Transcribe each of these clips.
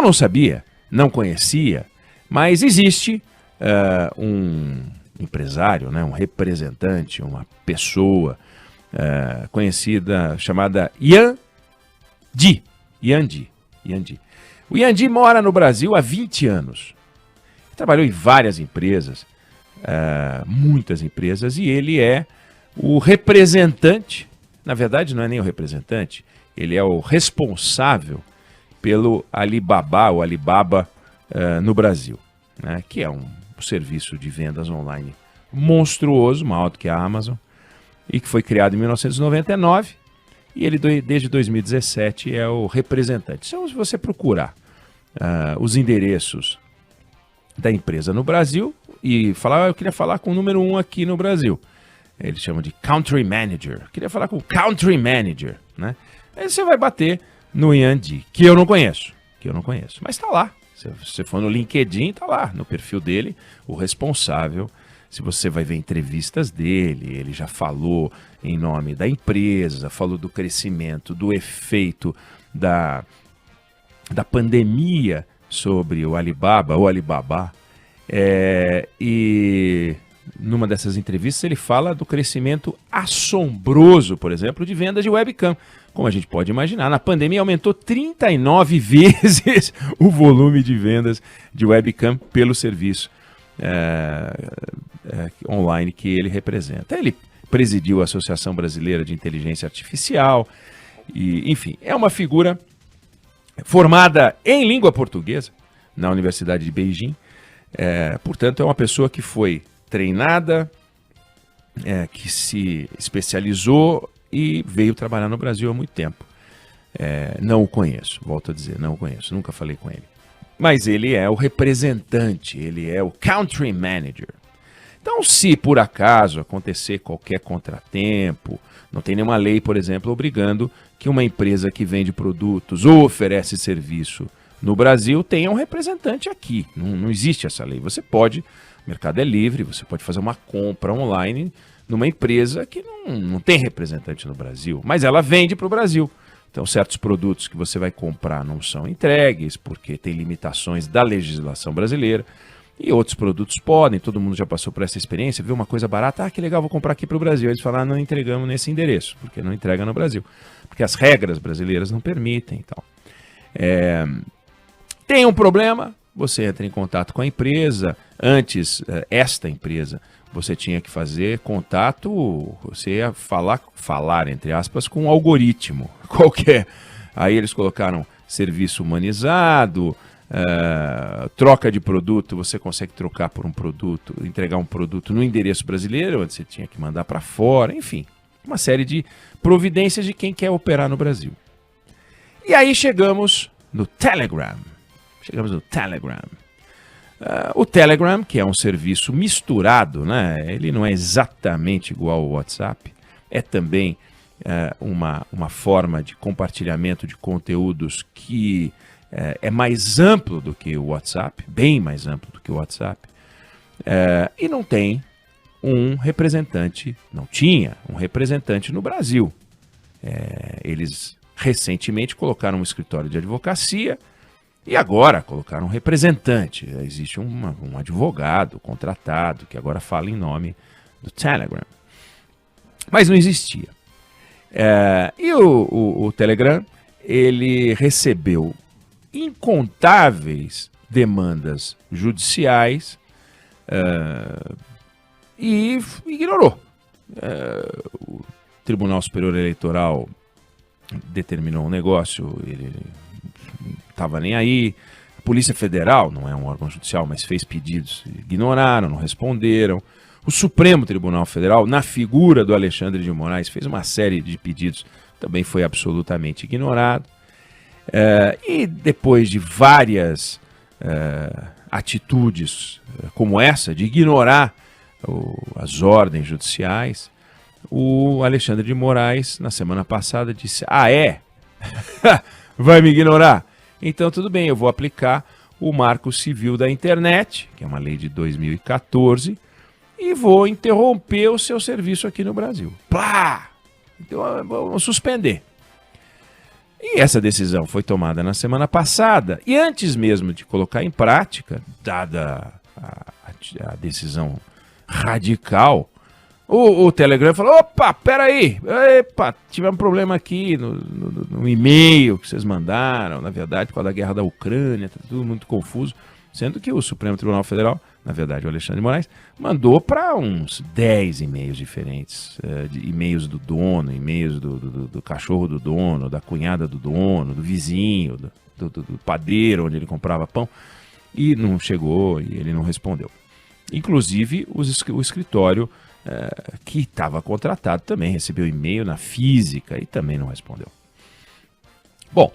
Eu não sabia, não conhecia, mas existe um empresário, né, um representante, uma pessoa conhecida, chamada Yan Di. O Yan Di mora no Brasil há 20 anos. Trabalhou em várias empresas, muitas empresas, e ele é o representante, na verdade não é nem o representante, ele é o responsável pelo Alibaba, o Alibaba no Brasil, né, que é um serviço de vendas online monstruoso, maior do que a Amazon, e que foi criado em 1999, e ele desde 2017 é o representante. Então, se você procurar os endereços da empresa no Brasil e falar, eu queria falar com o número 1 aqui no Brasil, eles chamam de Country Manager, eu queria falar com o Country Manager, né? Aí você vai bater no Yan Di, que eu não conheço, mas está lá. Se você for no LinkedIn, está lá, no perfil dele, o responsável. Se você vai ver entrevistas dele, ele já falou em nome da empresa, falou do crescimento, do efeito da pandemia sobre o Alibaba, e numa dessas entrevistas ele fala do crescimento assombroso, por exemplo, de vendas de webcam. Como a gente pode imaginar, na pandemia aumentou 39 vezes o volume de vendas de webcam pelo serviço online que ele representa. Ele presidiu a Associação Brasileira de Inteligência Artificial, e, enfim, é uma figura formada em língua portuguesa na Universidade de Beijing, portanto é uma pessoa que foi treinada, que se especializou e veio trabalhar no Brasil há muito tempo. Não o conheço, volto a dizer, não o conheço, nunca falei com ele. Mas ele é o representante, ele é o country manager. Então, se por acaso acontecer qualquer contratempo, não tem nenhuma lei, por exemplo, obrigando que uma empresa que vende produtos ou oferece serviço no Brasil tenha um representante aqui. Não existe essa lei. Você pode, o mercado é livre, você pode fazer uma compra online numa empresa que não tem representante no Brasil, mas ela vende para o Brasil. Então, certos produtos que você vai comprar não são entregues, porque tem limitações da legislação brasileira, e outros produtos podem, todo mundo já passou por essa experiência, viu uma coisa barata, que legal, vou comprar aqui para o Brasil. Eles falaram, não entregamos nesse endereço, porque não entrega no Brasil, porque as regras brasileiras não permitem e tal. Tem um problema, você entra em contato com a empresa. Antes, esta empresa, você tinha que fazer contato, você ia falar entre aspas, com um algoritmo qualquer. Aí eles colocaram serviço humanizado, troca de produto, você consegue trocar por um produto, entregar um produto no endereço brasileiro, onde você tinha que mandar para fora, enfim, uma série de providências de quem quer operar no Brasil. E aí chegamos no Telegram. O Telegram, que é um serviço misturado, né? Ele não é exatamente igual ao WhatsApp, é também uma forma de compartilhamento de conteúdos que é mais amplo do que o WhatsApp, bem mais amplo do que o WhatsApp, e não tinha um representante no Brasil. Eles recentemente colocaram um escritório de advocacia e agora colocaram um representante. Existe um advogado contratado que agora fala em nome do Telegram. Mas não existia. E o Telegram, ele recebeu incontáveis demandas judiciais e ignorou. O Tribunal Superior Eleitoral determinou um negócio, ele estava nem aí. A Polícia Federal, não é um órgão judicial, mas fez pedidos, ignoraram, não responderam. O Supremo Tribunal Federal, na figura do Alexandre de Moraes, fez uma série de pedidos, também foi absolutamente ignorado. E depois de várias atitudes como essa, de ignorar as ordens judiciais, o Alexandre de Moraes, na semana passada, disse: vai me ignorar? Então tudo bem, eu vou aplicar o Marco Civil da Internet, que é uma lei de 2014, e vou interromper o seu serviço aqui no Brasil. Plá! Então vamos suspender. E essa decisão foi tomada na semana passada. E antes mesmo de colocar em prática, dada a decisão radical, o Telegram falou: opa, peraí, epa, tivemos um problema aqui no e-mail que vocês mandaram, na verdade, por causa da guerra da Ucrânia, tá tudo muito confuso, sendo que o Supremo Tribunal Federal, na verdade o Alexandre de Moraes, mandou para uns 10 e-mails diferentes, e-mails do dono, e-mails do cachorro do dono, da cunhada do dono, do vizinho, do padeiro onde ele comprava pão, e não chegou e ele não respondeu. Inclusive o escritório que estava contratado também recebeu e-mail na física e também não respondeu. Bom,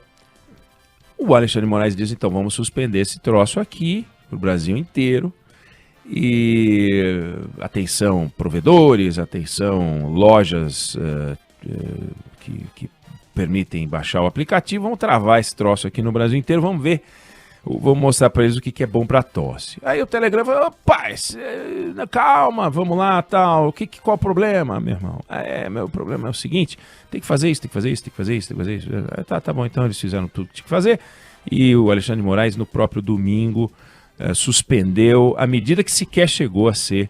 o Alexandre de Moraes diz, então vamos suspender esse troço aqui para o Brasil inteiro. E atenção provedores, atenção lojas que permitem baixar o aplicativo, vamos travar esse troço aqui no Brasil inteiro, vamos ver, vamos mostrar para eles o que é bom para tosse. Aí o Telegram falou: opa, calma, vamos lá, tal, qual o problema, meu irmão? Meu problema é o seguinte, tem que fazer isso, tem que fazer isso, tem que fazer isso, tem que fazer isso. Tá bom, então eles fizeram tudo que tinha que fazer, e o Alexandre de Moraes no próprio domingo suspendeu a medida que sequer chegou a ser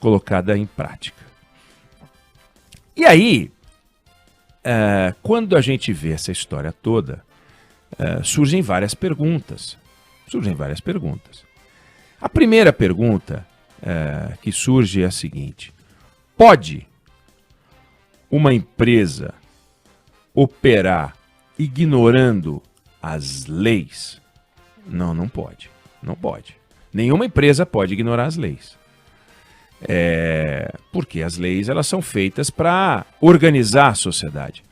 colocada em prática. E aí, quando a gente vê essa história toda, surgem várias perguntas. A primeira pergunta que surge é a seguinte: pode uma empresa operar ignorando as leis? Não, não pode. Não pode. Nenhuma empresa pode ignorar as leis. Porque as leis elas são feitas para organizar a sociedade.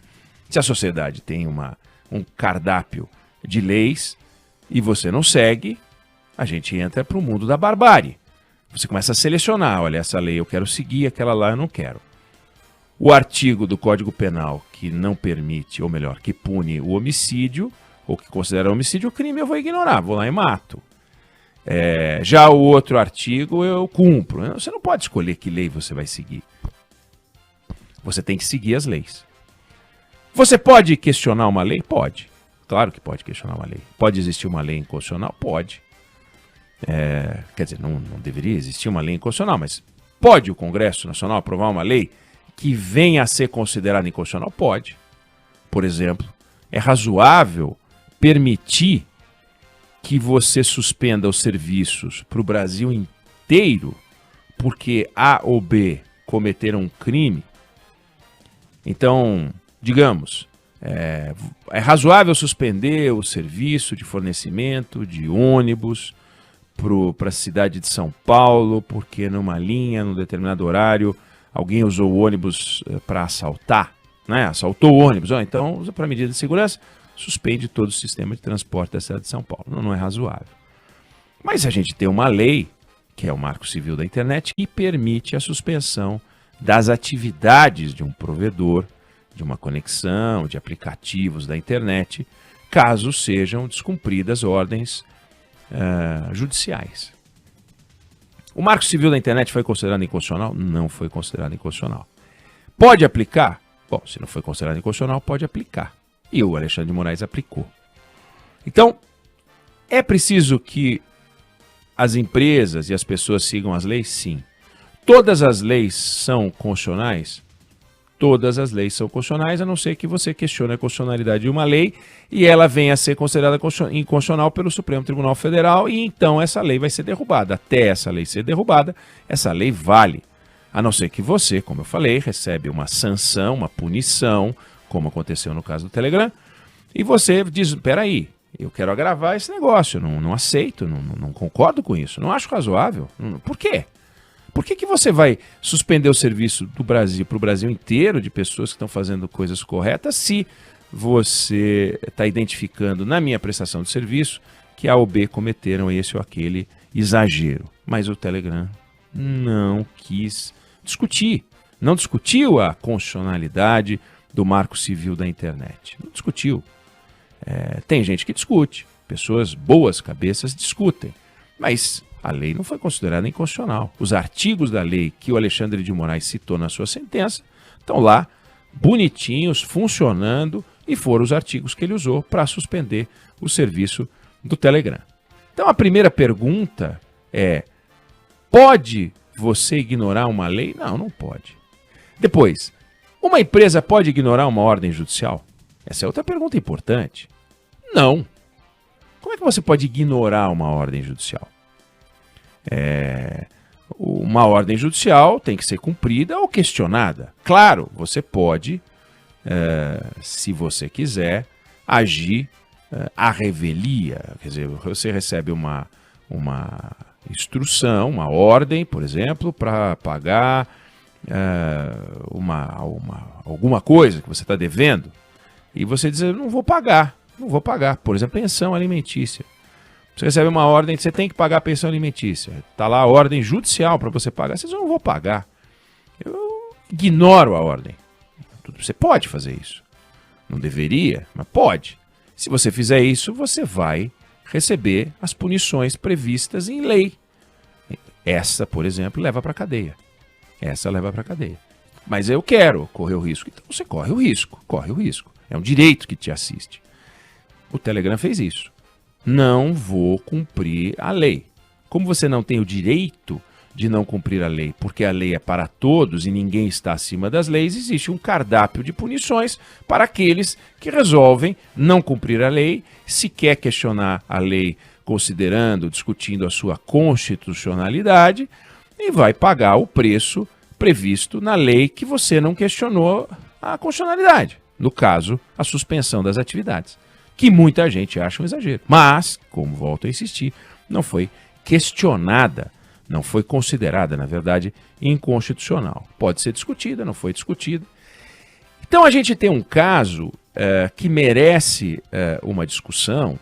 Se a sociedade tem um cardápio de leis e você não segue, a gente entra para o mundo da barbárie. Você começa a selecionar: olha, essa lei eu quero seguir, aquela lá eu não quero. O artigo do Código Penal que não permite, ou melhor, que pune o homicídio, ou que considera homicídio crime, eu vou ignorar, vou lá e mato. Já o outro artigo eu cumpro. Você não pode escolher que lei você vai seguir. Você tem que seguir as leis. Você pode questionar uma lei? Pode. Claro que pode questionar uma lei. Pode existir uma lei inconstitucional? Pode. Quer dizer, não deveria existir uma lei inconstitucional, mas pode o Congresso Nacional aprovar uma lei que venha a ser considerada inconstitucional? Pode. Por exemplo, é razoável permitir que você suspenda os serviços para o Brasil inteiro porque A ou B cometeram um crime? Então, digamos, é razoável suspender o serviço de fornecimento de ônibus para a cidade de São Paulo porque numa linha, num determinado horário, alguém usou o ônibus para assaltar, né? Assaltou o ônibus. Então, para medida de segurança, suspende todo o sistema de transporte da cidade de São Paulo. Não é razoável. Mas a gente tem uma lei, que é o Marco Civil da Internet, que permite a suspensão das atividades de um provedor, de uma conexão, de aplicativos da internet, caso sejam descumpridas ordens judiciais. O Marco Civil da Internet foi considerado inconstitucional? Não foi considerado inconstitucional. Pode aplicar? Bom, se não foi considerado inconstitucional, pode aplicar. E o Alexandre de Moraes aplicou. Então, é preciso que as empresas e as pessoas sigam as leis? Sim. Todas as leis são constitucionais? Todas as leis são constitucionais, a não ser que você questione a constitucionalidade de uma lei e ela venha a ser considerada inconstitucional pelo Supremo Tribunal Federal e então essa lei vai ser derrubada. Até essa lei ser derrubada, essa lei vale. A não ser que você, como eu falei, recebe uma sanção, uma punição, como aconteceu no caso do Telegram, e você diz: peraí, eu quero agravar esse negócio, não aceito, não concordo com isso, não acho razoável. Por quê? Por que você vai suspender o serviço do Brasil para o Brasil inteiro de pessoas que estão fazendo coisas corretas se você está identificando na minha prestação de serviço que A ou B cometeram esse ou aquele exagero? Mas o Telegram não quis discutir, não discutiu a constitucionalidade do Marco Civil da Internet. Não discutiu. Tem gente que discute, pessoas boas cabeças discutem, mas a lei não foi considerada inconstitucional. Os artigos da lei que o Alexandre de Moraes citou na sua sentença estão lá, bonitinhos, funcionando e foram os artigos que ele usou para suspender o serviço do Telegram. Então a primeira pergunta é: pode você ignorar uma lei? Não, não pode. Depois, uma empresa pode ignorar uma ordem judicial? Essa é outra pergunta importante. Não. Como é que você pode ignorar uma ordem judicial? Uma ordem judicial tem que ser cumprida ou questionada. Claro, você pode, se você quiser, agir à revelia. Quer dizer, você recebe uma instrução, uma ordem, por exemplo, para pagar alguma coisa que você está devendo, e você diz: eu não vou pagar. Por exemplo, pensão alimentícia. Você recebe uma ordem, você tem que pagar a pensão alimentícia. Está lá a ordem judicial para você pagar. Você diz: eu não vou pagar. Eu ignoro a ordem. Você pode fazer isso. Não deveria, mas pode. Se você fizer isso, você vai receber as punições previstas em lei. Essa, por exemplo, leva para a cadeia. Mas eu quero correr o risco. Então você corre o risco. É um direito que te assiste. O Telegram fez isso. Não vou cumprir a lei. Como você não tem o direito de não cumprir a lei, porque a lei é para todos e ninguém está acima das leis, existe um cardápio de punições para aqueles que resolvem não cumprir a lei. Se quer questionar a lei considerando, discutindo a sua constitucionalidade, e vai pagar o preço previsto na lei que você não questionou a constitucionalidade. No caso, a suspensão das atividades, que muita gente acha um exagero. Mas, como volto a insistir, não foi questionada, não foi considerada, na verdade, inconstitucional. Pode ser discutida, não foi discutida. Então a gente tem um caso que merece uma discussão,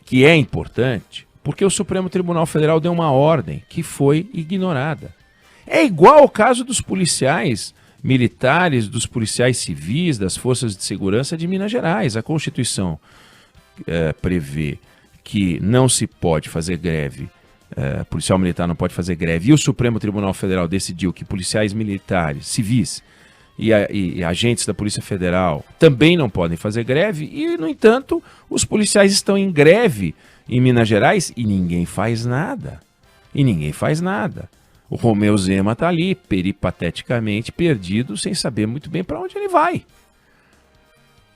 que é importante, porque o Supremo Tribunal Federal deu uma ordem que foi ignorada. É igual ao caso dos policiais militares, dos policiais civis, das forças de segurança de Minas Gerais. A Constituição prevê que não se pode fazer greve, policial militar não pode fazer greve, e o Supremo Tribunal Federal decidiu que policiais militares, civis e agentes da Polícia Federal também não podem fazer greve, e, no entanto, os policiais estão em greve em Minas Gerais e ninguém faz nada. O Romeu Zema está ali, peripateticamente perdido, sem saber muito bem para onde ele vai.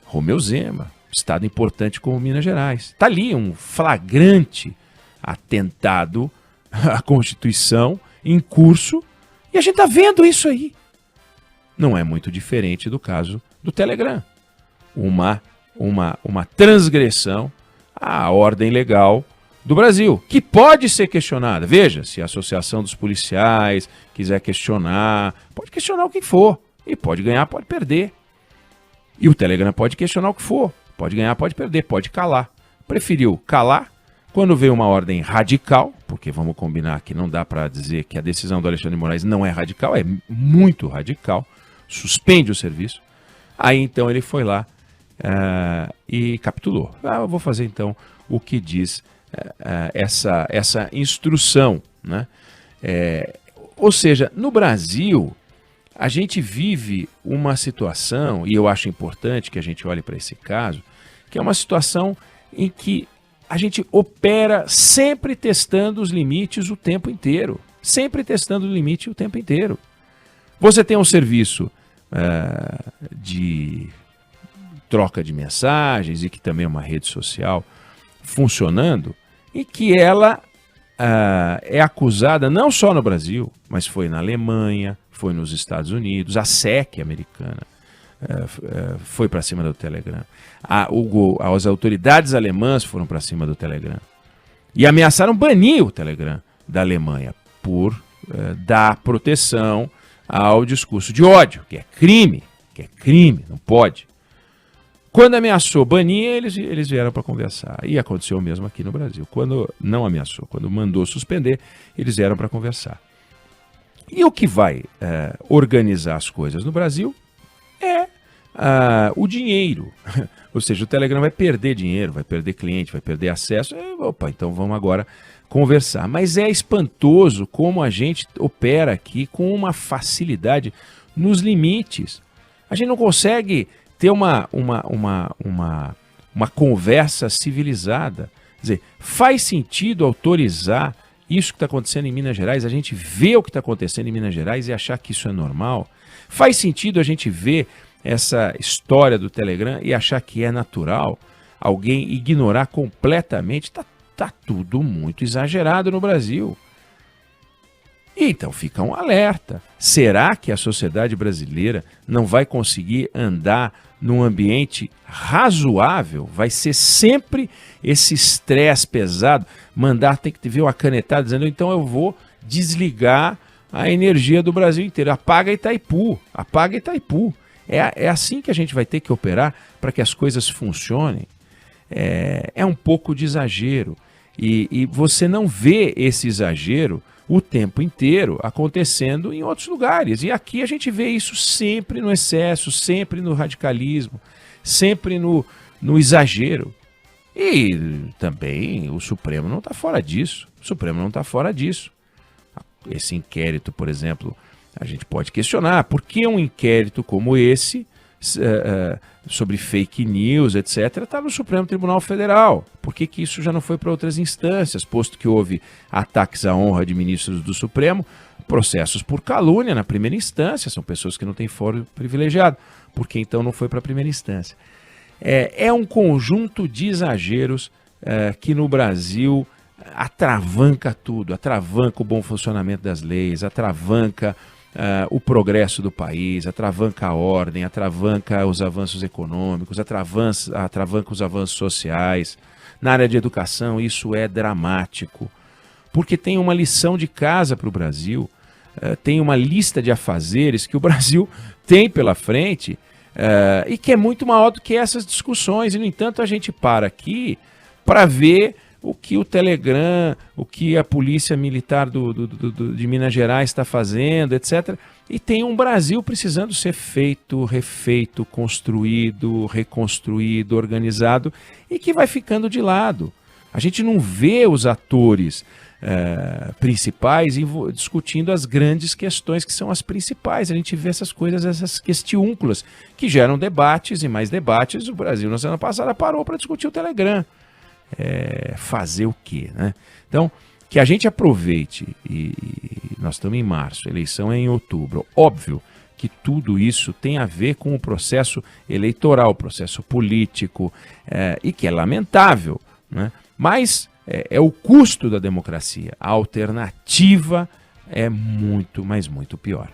Romeu Zema, estado importante como Minas Gerais. Está ali um flagrante atentado à Constituição em curso, e a gente está vendo isso aí. Não é muito diferente do caso do Telegram. Uma transgressão à ordem legal do Brasil, que pode ser questionada. Veja, se a Associação dos Policiais quiser questionar, pode questionar o que for. E pode ganhar, pode perder. E o Telegram pode questionar o que for. Pode ganhar, pode perder, pode calar. Preferiu calar. Quando veio uma ordem radical, porque vamos combinar que não dá para dizer que a decisão do Alexandre de Moraes não é radical, é muito radical, suspende o serviço. Aí então ele foi lá e capitulou. Eu vou fazer então o que diz essa instrução, né? Ou seja, no Brasil, a gente vive uma situação, e eu acho importante que a gente olhe para esse caso, que é uma situação em que a gente opera sempre testando os limites o tempo inteiro. Você tem um serviço de troca de mensagens, e que também é uma rede social funcionando, e que ela é acusada não só no Brasil, mas foi na Alemanha, foi nos Estados Unidos, a SEC americana foi para cima do Telegram. As autoridades alemãs foram para cima do Telegram e ameaçaram banir o Telegram da Alemanha por dar proteção ao discurso de ódio, que é crime, não pode. Quando ameaçou banir, eles vieram para conversar. E aconteceu o mesmo aqui no Brasil. Quando não ameaçou, quando mandou suspender, eles vieram para conversar. E o que vai organizar as coisas no Brasil é o dinheiro. Ou seja, o Telegram vai perder dinheiro, vai perder cliente, vai perder acesso. Então vamos agora conversar. Mas é espantoso como a gente opera aqui com uma facilidade nos limites. A gente não consegue ter uma conversa civilizada. Quer dizer, faz sentido autorizar isso que está acontecendo em Minas Gerais, a gente vê o que está acontecendo em Minas Gerais e achar que isso é normal? Faz sentido a gente ver essa história do Telegram e achar que é natural? Alguém ignorar completamente? Tá tudo muito exagerado no Brasil. Então fica um alerta. Será que a sociedade brasileira não vai conseguir andar num ambiente razoável? Vai ser sempre esse estresse pesado. Mandar tem que ver uma canetada dizendo, então eu vou desligar a energia do Brasil inteiro. Apaga Itaipu, apaga Itaipu. É assim que a gente vai ter que operar para que as coisas funcionem. É um pouco de exagero. E você não vê esse exagero o tempo inteiro acontecendo em outros lugares. E aqui a gente vê isso sempre no excesso, sempre no radicalismo, sempre no exagero. E também o Supremo não está fora disso. O Supremo não está fora disso. Esse inquérito, por exemplo, a gente pode questionar por que um inquérito como esse, sobre fake news, etc., está no Supremo Tribunal Federal. Por que isso já não foi para outras instâncias, posto que houve ataques à honra de ministros do Supremo, processos por calúnia na primeira instância, são pessoas que não têm foro privilegiado. Por que então não foi para a primeira instância? É um conjunto de exageros que no Brasil atravanca tudo, atravanca o bom funcionamento das leis, atravanca o progresso do país, atravanca a ordem, atravanca os avanços econômicos, atravanca os avanços sociais. Na área de educação isso é dramático, porque tem uma lição de casa para o Brasil, tem uma lista de afazeres que o Brasil tem pela frente e que é muito maior do que essas discussões. E, no entanto, a gente para aqui para ver o que o Telegram, o que a Polícia Militar de Minas Gerais está fazendo, etc. E tem um Brasil precisando ser feito, refeito, construído, reconstruído, organizado, e que vai ficando de lado. A gente não vê os atores principais discutindo as grandes questões que são as principais. A gente vê essas coisas, essas questiúnculas, que geram debates e mais debates. O Brasil, na semana passada, parou para discutir o Telegram. Fazer o quê, né? Então, que a gente aproveite, e nós estamos em março, a eleição é em outubro. Óbvio que tudo isso tem a ver com o processo eleitoral, o processo político, e que é lamentável, né? Mas é o custo da democracia. A alternativa é muito, mas muito pior.